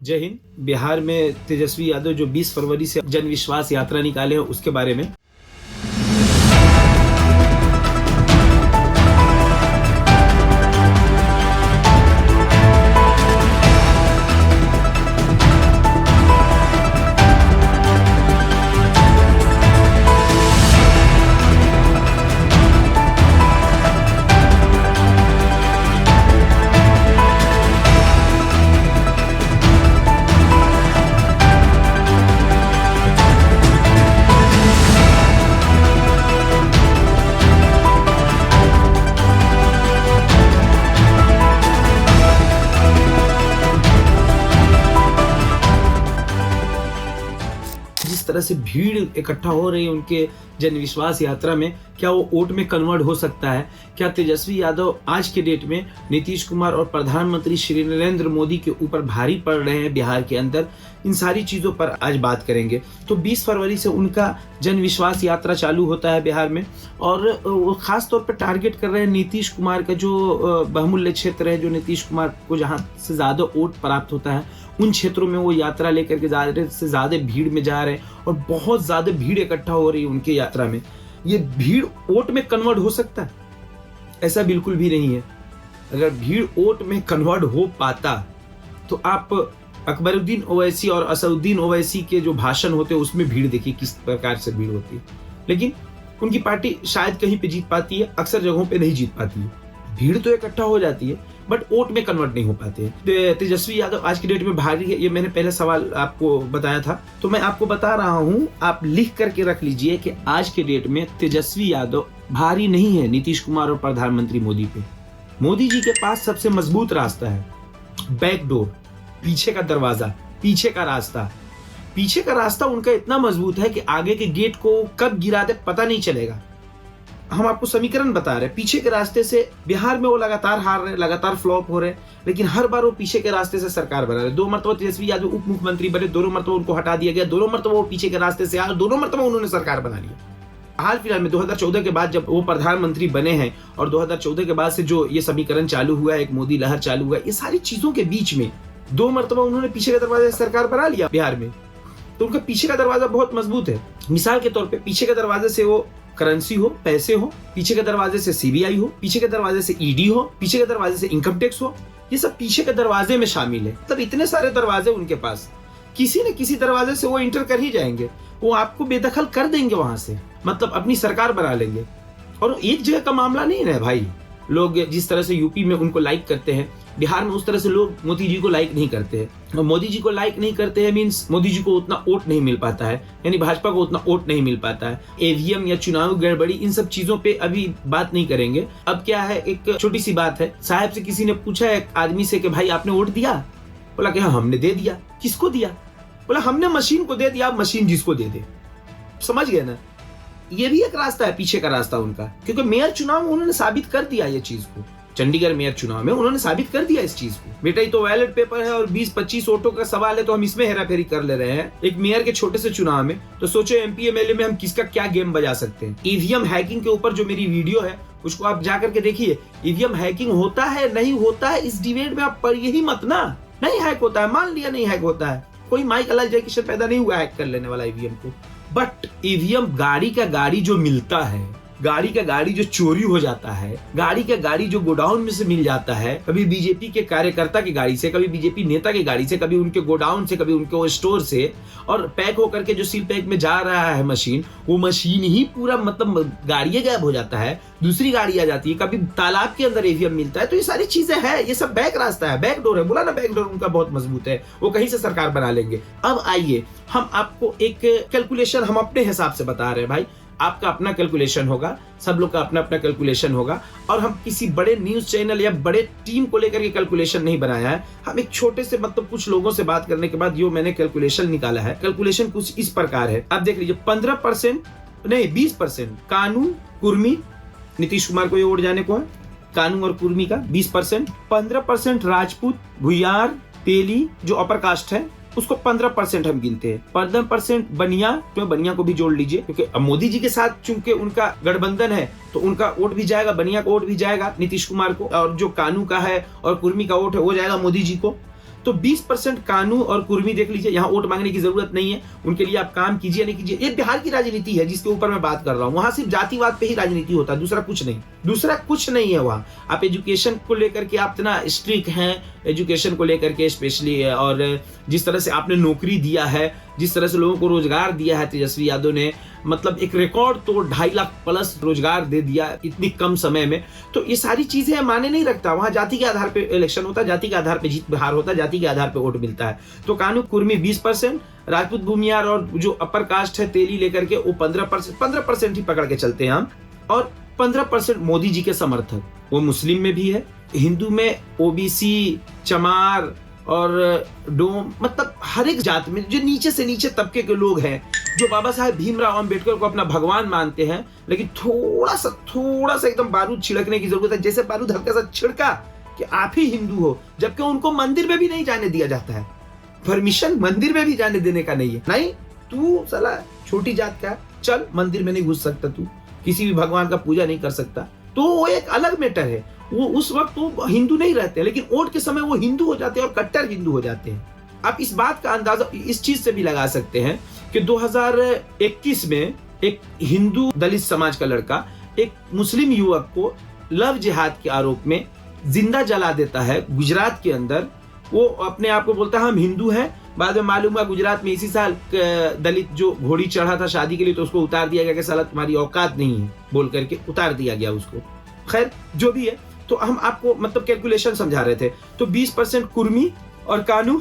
जय हिंद। बिहार में तेजस्वी यादव जो 20 फरवरी से जन विश्वास यात्रा निकाले हैं उसके बारे में जिस तरह से भीड़ इकट्ठा हो रही है उनके जन विश्वास यात्रा में, क्या वो वोट में कन्वर्ट हो सकता है? क्या तेजस्वी यादव आज के डेट में नीतीश कुमार और प्रधानमंत्री श्री नरेंद्र मोदी के ऊपर भारी पड़ रहे हैं बिहार के अंदर? इन सारी चीज़ों पर आज बात करेंगे। तो 20 फरवरी से उनका जन विश्वास यात्रा चालू होता है बिहार में, और वो खास तौर पर टारगेट कर रहे हैं नीतीश कुमार का जो बहुमूल्य क्षेत्र है, जो नीतीश कुमार को जहाँ से ज़्यादा वोट प्राप्त होता है उन क्षेत्रों में वो यात्रा लेकर के ज़्यादा से ज़्यादा भीड़ में जा रहे हैं, और बहुत ज़्यादा भीड़ इकट्ठा हो रही है उनके यात्रा में। ये भीड़ वोट में कन्वर्ट हो सकता है? ऐसा बिल्कुल भी नहीं है। अगर भीड़ वोट में कन्वर्ट हो पाता तो आप अकबरुद्दीन ओवैसी और असदुद्दीन ओवैसी के जो भाषण होते हैं उसमें भीड़ देखिए किस प्रकार से भीड़ होती है। लेकिन उनकी पार्टी शायद कहीं पे जीत पाती है, अक्सर जगहों पे नहीं जीत पाती है। भीड़ तो इकट्ठा हो जाती है बट वोट में कन्वर्ट नहीं हो पाते हैं। तेजस्वी यादव आज की डेट में भारी है, ये मैंने पहले सवाल आपको बताया था, तो मैं आपको बता रहा हूं, आप लिख करके रख लीजिए कि आज के डेट में तेजस्वी यादव भारी नहीं है नीतीश कुमार और प्रधानमंत्री मोदी पे। मोदी जी के पास सबसे मजबूत रास्ता है, बैक डोर, पीछे का दरवाजा, पीछे का रास्ता। पीछे का रास्ता उनका इतना मजबूत है कि आगे के गेट को कब गिरा दे पता नहीं चलेगा। हम आपको समीकरण बता रहे हैं, पीछे के रास्ते से बिहार में वो लगातार हार रहे, लगातार फ्लॉप हो रहे, लेकिन हर बार वो पीछे के रास्ते से सरकार बना रहे। 2 मरतबा तेजस्वी यादव उप मुख्यमंत्री बने, दोनों मरतबा उनको हटा दिया गया, दोनों मरतबा वो पीछे के रास्ते से आए, दोनों मरतबा उन्होंने सरकार बना लिया। हाल फिलहाल में 2014 के बाद जब वो प्रधानमंत्री बने हैं और 2014 के बाद से जो ये समीकरण चालू हुआ है, एक मोदी लहर चालू हुआ है, ये सारी चीजों के बीच में 2 मरतबा उन्होंने पीछे के दरवाजे से सरकार बना लिया बिहार में। तो उनका पीछे का दरवाजा बहुत मजबूत है। मिसाल के तौर पे पीछे के दरवाजे से वो करेंसी हो, पैसे हो, पीछे के दरवाजे से सीबीआई हो, पीछे के दरवाजे से ईडी हो, पीछे के दरवाजे से इनकम टैक्स हो, ये सब पीछे के दरवाजे में शामिल है। तब इतने सारे दरवाजे उनके पास, किसी न किसी दरवाजे से वो इंटर कर ही जाएंगे, वो आपको बेदखल कर देंगे वहां से, मतलब अपनी सरकार बना लेंगे। और एक जगह का मामला नहीं है भाई। लोग जिस तरह से यूपी में उनको लाइक करते हैं, बिहार में उस तरह से लोग मोदी जी को लाइक नहीं करते हैं। और मोदी जी को लाइक नहीं करते हैं मीन्स मोदी जी को उतना वोट नहीं मिल पाता है, यानी भाजपा को उतना वोट नहीं मिल पाता है। ईवीएम या चुनाव गड़बड़ी, इन सब चीजों पे अभी बात नहीं करेंगे। अब क्या है, एक छोटी सी बात है, साहब से किसी ने पूछा एक आदमी से कि भाई आपने वोट दिया? बोला कि हाँ हमने दे दिया। किसको दिया? बोला हमने मशीन को दे दिया, मशीन जिसको दे दे। समझ गए ना? ये भी एक रास्ता है, पीछे का रास्ता उनका, क्योंकि मेयर चुनाव में उन्होंने साबित कर दिया ये चीज को। चंडीगढ़ मेयर चुनाव में उन्होंने साबित कर दिया इस चीज को। बेटा ये तो बैलेट पेपर है और 20-25 वोटों का सवाल है, तो हम इसमें हेराफेरी कर ले रहे हैं एक मेयर के छोटे से चुनाव में। तो सोचो एमपी एमएलए में हम किसका क्या गेम बजा सकते हैं। ईवीएम हैकिंग के ऊपर जो मेरी वीडियो है उसको आप जाकर के देखिए। ईवीएम हैकिंग होता है नहीं होता है इस डिबेट में आप पढ़िए ही मत ना। नहीं हैक होता है, मान लिया नहीं हैक होता है, कोई माइक अलग जैकेशन पैदा नहीं हुआ हैक कर लेने वाला ईवीएम को। बट ईवीएम गाड़ी का गाड़ी जो मिलता है, गाड़ी का गाड़ी जो चोरी हो जाता है, गाड़ी का गाड़ी जो गोडाउन में से मिल जाता है, कभी बीजेपी के कार्यकर्ता की गाड़ी से, कभी बीजेपी नेता की गाड़ी से, कभी उनके गोडाउन से, कभी उनके स्टोर से, और पैक होकर के जो सील पैक में जा रहा है मशीन, वो मशीन ही पूरा मतलब गाड़ी गायब हो जाता है, दूसरी गाड़ी आ जाती है, कभी तालाब के अंदर ईवीएम मिलता है। तो ये सारी चीजें हैं, ये सब बैक रास्ता है, बैक डोर है। बोला ना बैक डोर उनका बहुत मजबूत है, वो कहीं से सरकार बना लेंगे। अब आइए हम आपको एक कैलकुलेशन हम अपने हिसाब से बता रहे हैं भाई। आपका अपना कैलकुलेशन होगा, सब लोग का अपना अपना कैलकुलेशन होगा, और हम किसी बड़े न्यूज चैनल या बड़े टीम को लेकर के कैलकुलेशन नहीं बनाया है। हम एक छोटे से मतलब कुछ लोगों से बात करने के बाद यो मैंने कैलकुलेशन निकाला है। कैलकुलेशन कुछ इस प्रकार है, आप देख लीजिए। 15% नहीं 20% कानू कुर्मी, नीतीश कुमार को ये वोट जाने को है, कानू और कुर्मी का 20%। 15% राजपूत, भुयार, तेली जो अपर कास्ट है उसको 15% हम गिनते हैं। 15% बनिया, तो बनिया को भी जोड़ लीजिए, क्योंकि अब मोदी जी के साथ चूंकि उनका गठबंधन है तो उनका वोट भी जाएगा, बनिया का वोट भी जाएगा नीतीश कुमार को, और जो कानू का है और कुर्मी का वोट है वो जाएगा मोदी जी को। तो 20% कानू और कुर्मी देख लीजिए, यहाँ वोट मांगने की जरूरत नहीं है, उनके लिए आप काम कीजिए नहीं कीजिए। ये बिहार की राजनीति है जिसके ऊपर मैं बात कर रहा हूँ। वहां सिर्फ जातिवाद पे ही राजनीति होता है, दूसरा कुछ नहीं है वहाँ। आप एजुकेशन को लेकर के आप इतना स्ट्रिक्ट हैं, एजुकेशन को लेकर के स्पेशली, और जिस तरह से आपने नौकरी दिया है, जिस तरह से लोगों को रोजगार दिया है तेजस्वी यादव ने, मतलब एक रिकॉर्ड तोड़ 2.5 लाख प्लस रोजगार दे दिया इतनी कम समय में। तो ये सारी चीजें माने नहीं रखता। वहां जाति के आधार पे इलेक्शन होता है, जाति के आधार पे जीत हार होता है, जाति के आधार पे वोट मिलता है। तो कानू कुर्मी 20%, राजपूत भूमियार और जो अपर कास्ट है तेली लेकर के वो 15% ही पकड़ के चलते हैं हम। और 15% मोदी जी के समर्थक, वो मुस्लिम में भी है, हिंदू में ओबीसी, चमार और डोम, मतलब हर एक जात में जो नीचे से नीचे तबके के लोग हैं, जो बाबा साहेब भीमराव अंबेडकर को अपना भगवान मानते हैं, लेकिन थोड़ा सा एकदम बारूद छिड़कने की जरूरत है। जैसे बारूद हल्का सा छिड़का कि आप ही हिंदू हो, जबकि उनको मंदिर में भी नहीं जाने दिया जाता है। परमिशन मंदिर में भी जाने देने का नहीं है। नहीं, तू साला छोटी जात का, चल मंदिर में नहीं घुस सकता, तू किसी भी भगवान का पूजा नहीं कर सकता। तो वो एक अलग मैटर है। वो उस वक्त वो हिंदू नहीं रहते, लेकिन वोट के समय वो हिंदू हो जाते हैं और कट्टर हिंदू हो जाते हैं। आप इस बात का अंदाजा इस चीज से भी लगा सकते हैं कि 2021 में एक हिंदू दलित समाज का लड़का एक मुस्लिम युवक को लव जिहाद के आरोप में जिंदा जला देता है गुजरात के अंदर। वो अपने आप को बोलता है हम हिंदू हैं, बाद में मालूम हुआ गुजरात में इसी साल दलित जो घोड़ी चढ़ा था शादी के लिए, तो उसको उतार दिया गया कि साला तुम्हारी औकात नहीं है बोल करके उतार दिया गया उसको। खैर जो भी है, तो हम आपको मतलब कैलकुलेशन समझा रहे थे। तो 20% कुर्मी और कानू,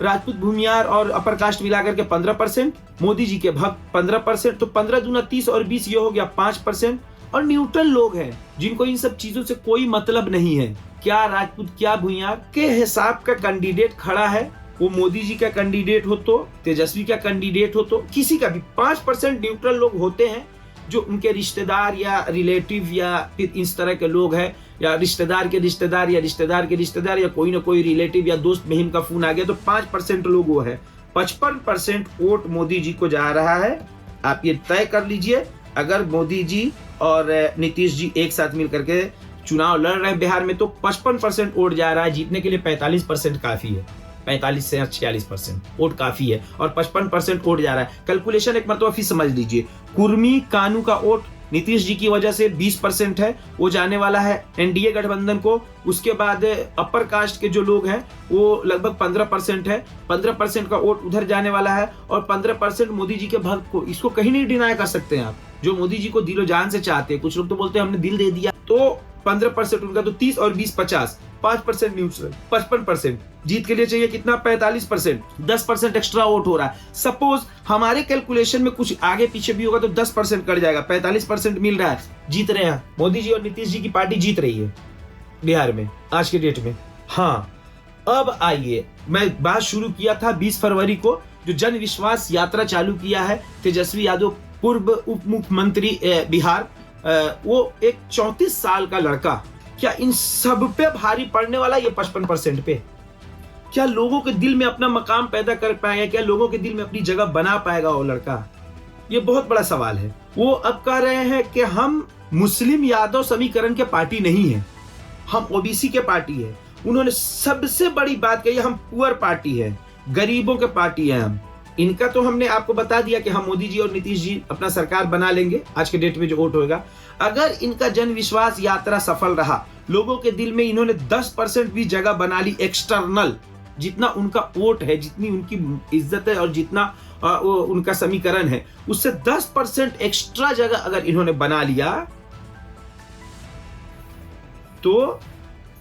राजपूत भूमियार और अपर कास्ट मिलाकर के 15%, मोदी जी के भक्त 15%, तो 15 दूना 30 और 20 ये हो गया 5%। और न्यूट्रल लोग हैं जिनको इन सब चीजों से कोई मतलब नहीं है, क्या राजपूत क्या भूमियार के हिसाब का कैंडिडेट खड़ा है, वो मोदी जी का कैंडिडेट हो तो, तेजस्वी का कैंडिडेट हो तो, किसी का भी 5% न्यूट्रल लोग होते हैं जो उनके रिश्तेदार या रिलेटिव या फिर इस तरह के लोग हैं, या रिश्तेदार के रिश्तेदार या रिश्तेदार के रिश्तेदार या कोई ना कोई रिलेटिव या दोस्त महिम का फोन आ गया, तो 5% लोग वो है। 55% वोट मोदी जी को जा रहा है। आप ये तय कर लीजिए, अगर मोदी जी और नीतीश जी एक साथ मिल करके चुनाव लड़ रहे हैं बिहार में, तो 55% वोट जा रहा है। जीतने के लिए 45% काफी है, 45 से 46% वोट काफी है, और 55% वोट जा रहा है। कैलकुलेशन एक मरतबा फिर समझ लीजिए, कुर्मी कानू का वोट नीतीश जी की वजह से 20% है, वो जाने वाला है एनडीए गठबंधन को। उसके बाद अपर कास्ट के जो लोग हैं वो लगभग 15% है, 15% का वोट उधर जाने वाला है, और 15% मोदी जी के भक्त को। इसको कहीं नहीं डिनाई कर सकते हैं आप, जो मोदी जी को दिलो जान से चाहते हैं। कुछ लोग तो बोलते हैं हमने दिल दे दिया, तो 15% उनका, तो 30 और 20 50, 5% न्यूट्रल, 55%। जीत के लिए चाहिए कितना? 45%, 10% एक्स्ट्रा वोट हो रहा है। सपोज हमारे कैलकुलेशन में कुछ आगे पीछे भी होगा तो 10% कट जाएगा, 45% मिल रहा है, जीत रहे हैं। मोदी जी और नीतीश जी की पार्टी जीत रही है बिहार में आज के डेट में। हाँ, अब आइए, मैं बात शुरू किया था 20 फरवरी को, जो जन विश्वास यात्रा चालू किया है तेजस्वी यादव, पूर्व उप मुख्यमंत्री बिहार, वो एक 34 साल का लड़का, क्या इन सब पे भारी पड़ने वाला ये 55% पे? क्या लोगों के दिल में अपना मकाम पैदा कर पाएगा? क्या लोगों के दिल में अपनी जगह बना पाएगा वो लड़का? ये बहुत बड़ा सवाल है। वो अब कह रहे हैं कि हम मुस्लिम यादव समीकरण के पार्टी नहीं है, हम ओबीसी के पार्टी है। उन्होंने सबसे बड़ी बात कही, हम पुअर पार्टी है, गरीबों के पार्टी है हम। इनका तो हमने आपको बता दिया कि हम मोदी जी और नीतीश जी अपना सरकार बना लेंगे आज के डेट में जो वोट होगा। अगर इनका जन विश्वास यात्रा सफल रहा, लोगों के दिल में इन्होंने 10% भी जगह बना ली एक्सटर्नल, जितना उनका वोट है, जितनी उनकी इज्जत है और जितना उनका समीकरण है, उससे 10% एक्स्ट्रा जगह अगर इन्होंने बना लिया, तो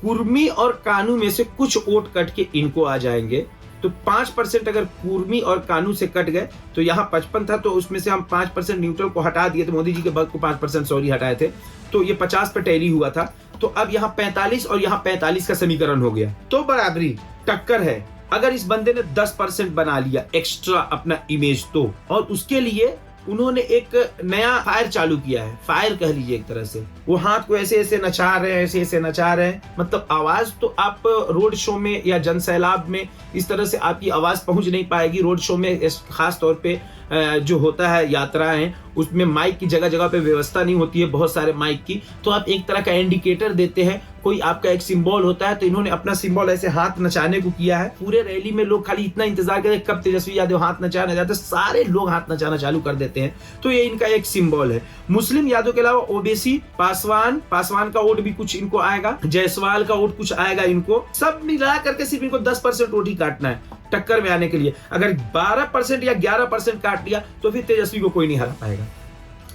कुर्मी और कानू में से कुछ वोट कट के इनको आ जाएंगे। तो 5% अगर कुर्मी और कानू से कट गए, तो यहाँ 55 था, तो उसमें से हम 5% न्यूट्रल को हटा दिए थे, मोदी जी के भक्त को 5% सॉरी हटाए थे, तो ये 50 पे टैली हुआ था। तो अब यहाँ 45 और यहाँ 45 का समीकरण हो गया, तो बराबरी टक्कर है। अगर इस बंदे ने 10% बना लिया एक्स्ट्रा अपना इमेज, तो और उसके लिए उन्होंने एक नया फायर चालू किया है, फायर कह लीजिए एक तरह से। वो हाथ को ऐसे ऐसे नचा रहे हैं, ऐसे ऐसे नचा रहे हैं, मतलब आवाज तो आप रोड शो में या जनसैलाब में इस तरह से आपकी आवाज पहुंच नहीं पाएगी। रोड शो में खास तौर पे जो होता है यात्राएं, उसमें माइक की जगह जगह पे व्यवस्था नहीं होती है, बहुत सारे माइक की, तो आप एक तरह का इंडिकेटर देते हैं कोई आपका एक सिंबल होता है, तो इन्होंने अपना सिंबल ऐसे हाथ नचाने को किया है। पूरे रैली में लोग खाली इतना इंतजार करते कब तेजस्वी यादव हाथ नचाने जाते, सारे लोग हाथ नचाना चालू कर देते हैं। तो ये इनका एक सिंबल है। मुस्लिम यादव के अलावा ओबीसी, पासवान का वोट भी कुछ इनको आएगा, जायसवाल का वोट कुछ आएगा इनको। सब मिला करके सिर्फ इनको 10% वोट ही काटना है टक्कर में आने के लिए। अगर 12% या 11% काट लिया तो फिर तेजस्वी को कोई नहीं हरा पाएगा,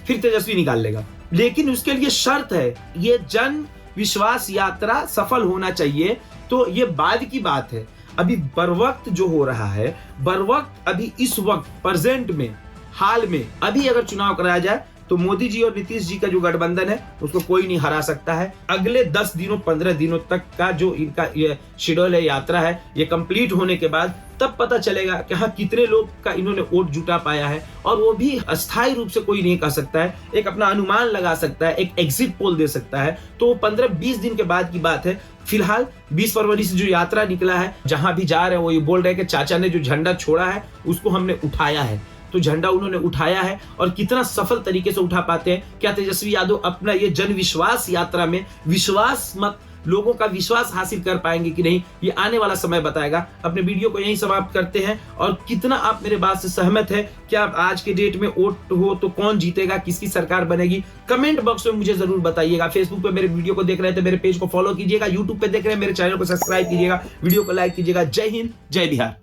फिर तेजस्वी निकाल लेगा। लेकिन उसके लिए शर्त है, ये जन विश्वास यात्रा सफल होना चाहिए। तो ये बाद की बात है, अभी बरवक्त जो हो रहा है, बरवक्त अभी इस वक्त प्रेजेंट में, हाल में अभी अगर चुनाव कराया जाए तो मोदी जी और नीतीश जी का जो गठबंधन है उसको कोई नहीं हरा सकता है। अगले 10 दिनों 15 दिनों तक का जो इनका ये शेड्यूल है, यात्रा है, ये कंप्लीट होने के बाद तब पता चलेगा कि हाँ कितने लोग का इन्होंने वोट जुटा पाया है। और वो भी अस्थायी रूप से कोई नहीं कह सकता है, एक अपना अनुमान लगा सकता है, एक एग्जिट पोल दे सकता है। तो 15-20 दिन के बाद की बात है। फिलहाल 20 फरवरी से जो यात्रा निकला है, जहां भी जा रहे हैं वो ये बोल रहे हैं कि चाचा ने जो झंडा छोड़ा है उसको हमने उठाया है। तो झंडा उन्होंने उठाया है, और कितना सफल तरीके से उठा पाते हैं। क्या तेजस्वी यादव अपना ये जन विश्वास यात्रा में लोगों का विश्वास हासिल कर पाएंगे कि नहीं, ये आने वाला समय बताएगा। अपने वीडियो को यहीं समाप्त करते हैं। और कितना आप मेरे बात से सहमत है, क्या आज के डेट में वोट हो तो कौन जीतेगा, किसकी सरकार बनेगी, कमेंट बॉक्स में मुझे जरूर बताइएगा। फेसबुक पे मेरे वीडियो को देख रहे हैं तो मेरे पेज को फॉलो कीजिएगा, यूट्यूब पे देख रहे हैं मेरे चैनल को सब्सक्राइब कीजिएगा, वीडियो को लाइक कीजिएगा। जय हिंद, जय बिहार।